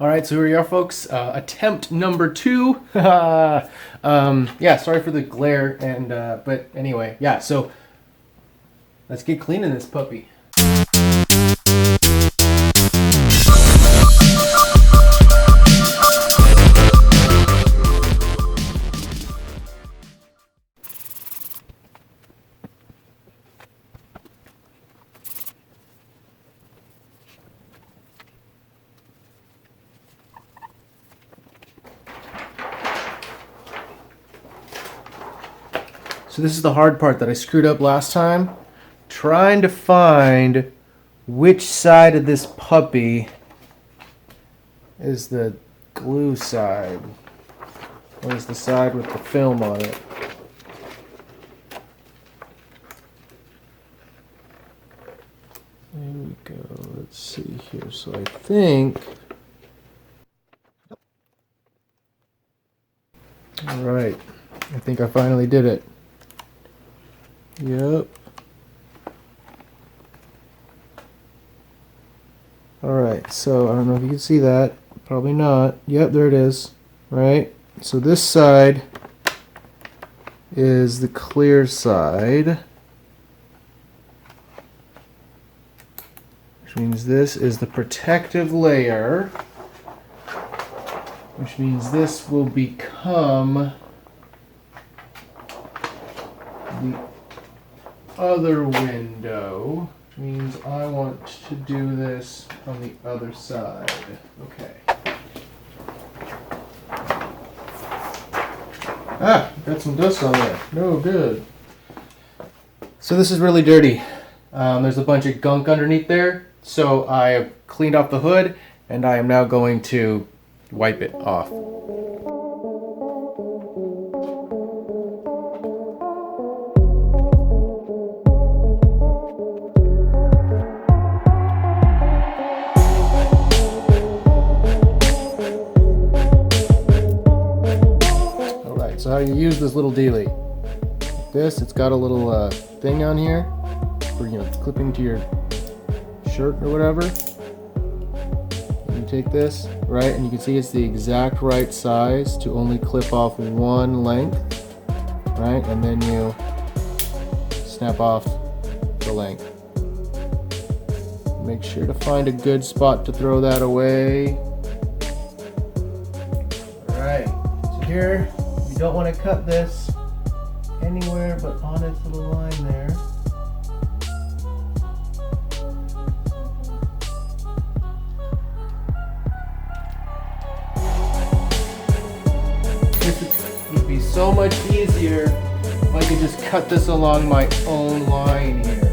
All right, so here we are, folks. Attempt number 2. Yeah, sorry for the glare, and but anyway, yeah. So let's get cleaning this puppy. So this is the hard part that I screwed up last time. Trying to find which side of this puppy is the glue side. Or is the side with the film on it. There we go. Let's see here. So I think... Alright. I think I finally did it. Yep. Alright, so I don't know if you can see that. Probably not. Yep, there it is. Right? So this side is the clear side. Which means this is the protective layer. Which means this will become the other window, which means I want to do this on the other side. Okay. Ah, got some dust on there. No good. So this is really dirty. There's a bunch of gunk underneath there. So I have cleaned off the hood, and I am now going to wipe it off. So how you use this little dealie. This, it's got a little thing on here for, clipping to your shirt or whatever. And you take this, right, and you can see it's the exact right size to only clip off one length, right, and then you snap off the length. Make sure to find a good spot to throw that away. Alright, so here, you don't want to cut this anywhere but on its little line there. This would be so much easier if I could just cut this along my own line here.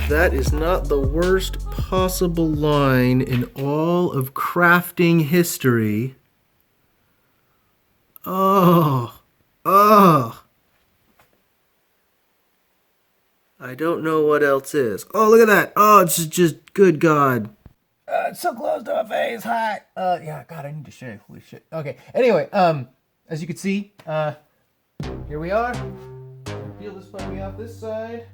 That is not the worst possible line in all of crafting history. Oh. I don't know what else is. Oh, look at that. Oh, it's just good God. It's so close to my face. Hot. Yeah, God, I need to shave. Holy shit. Okay. Anyway, as you can see, here we are. Peel this puppy off this side.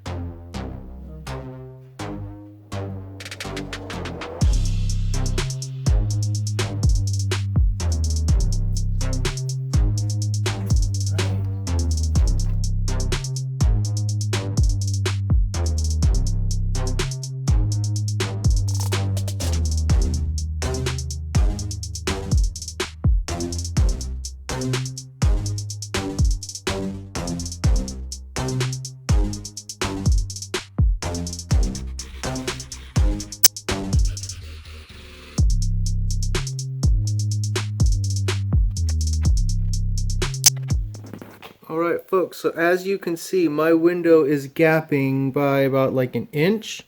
Alright folks, so as you can see, my window is gapping by about like an inch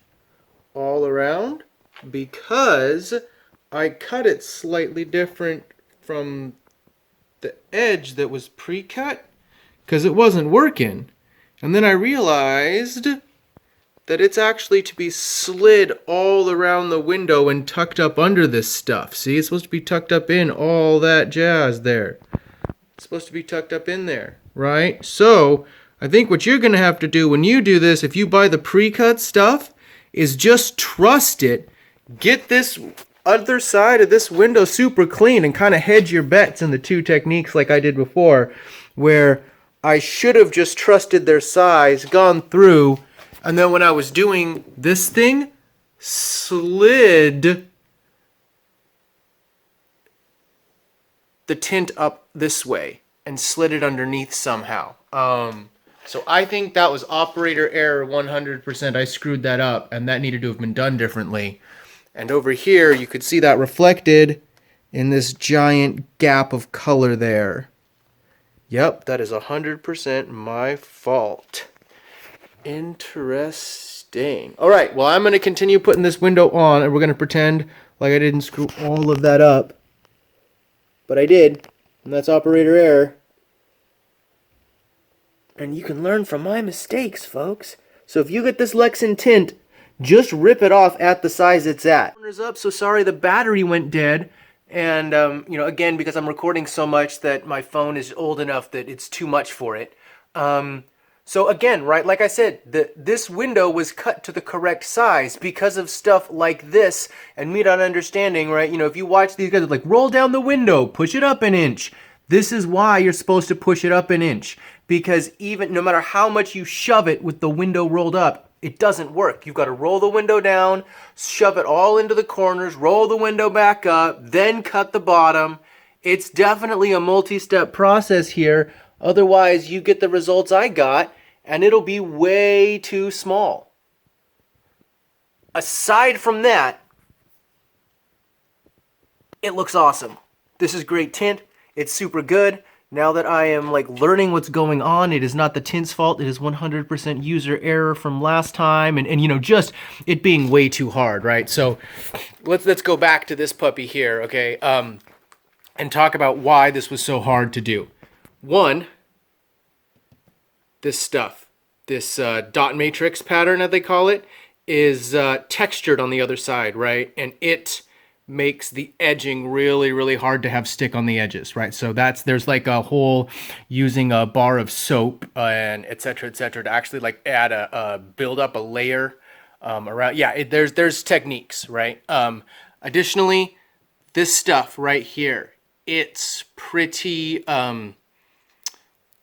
all around because I cut it slightly different from the edge that was pre-cut because it wasn't working. And then I realized that it's actually to be slid all around the window and tucked up under this stuff. See, it's supposed to be tucked up in all that jazz there. It's supposed to be tucked up in there, right? So I think what you're going to have to do when you do this, if you buy the pre-cut stuff, is just trust it. Get this other side of this window super clean and kind of hedge your bets in the two techniques like I did before, where I should have just trusted their size, gone through, and then when I was doing this thing, slid the tint up this way and slid it underneath somehow. So I think that was operator error 100%. I screwed that up, and that needed to have been done differently. And over here, you could see that reflected in this giant gap of color there. Yep, that is 100% my fault. Interesting. All right, well, I'm going to continue putting this window on, and we're going to pretend like I didn't screw all of that up. But I did, and that's operator error. And you can learn from my mistakes, folks. So if you get this Lexan tint, just rip it off at the size it's at. Corners up, so sorry the battery went dead. And, you know, again, because I'm recording so much that my phone is old enough that it's too much for it. So again, right, like I said, this window was cut to the correct size because of stuff like this and me not understanding, right? You know, if you watch these guys, like, roll down the window, push it up an inch. This is why you're supposed to push it up an inch. Because even, no matter how much you shove it with the window rolled up, it doesn't work. You've got to roll the window down, shove it all into the corners, roll the window back up, then cut the bottom. It's definitely a multi-step process here. Otherwise, you get the results I got, and it'll be way too small. Aside from that, it looks awesome. This is great tint. It's super good. Now that I am like learning what's going on, it is not the tint's fault. It is 100% user error from last time, and you know, just it being way too hard, right? So let's go back to this puppy here, okay? And talk about why this was so hard to do. One, this stuff, this dot matrix pattern that they call it, is textured on the other side, right? And it makes the edging really, really hard to have stick on the edges, right? So there's like a whole using a bar of soap and et cetera, to actually like add build up a layer around. Yeah, there's techniques, right? Additionally, this stuff right here, it's pretty,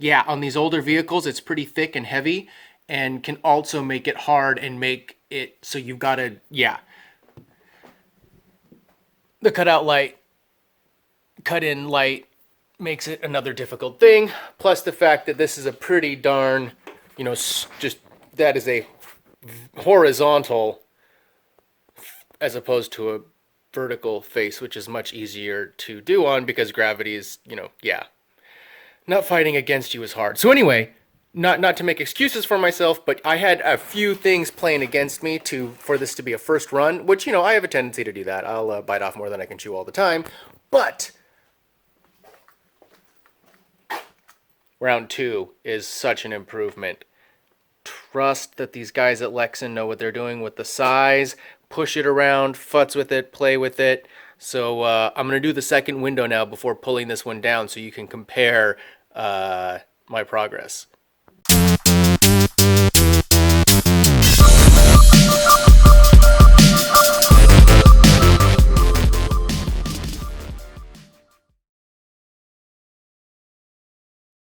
yeah, on these older vehicles, it's pretty thick and heavy and can also make it hard and make it so you've got to, yeah. The cutout light, cut in light makes it another difficult thing. Plus the fact that this is a pretty darn, you know, just that is a horizontal as opposed to a vertical face, which is much easier to do on because gravity is, you know, yeah. Not fighting against you is hard. So anyway, not to make excuses for myself, but I had a few things playing against me for this to be a first run, which, you know, I have a tendency to do that. I'll bite off more than I can chew all the time. But round 2 is such an improvement. Trust that these guys at Lexan know what they're doing with the size. Push it around, futz with it, play with it. So I'm going to do the second window now before pulling this one down so you can compare my progress.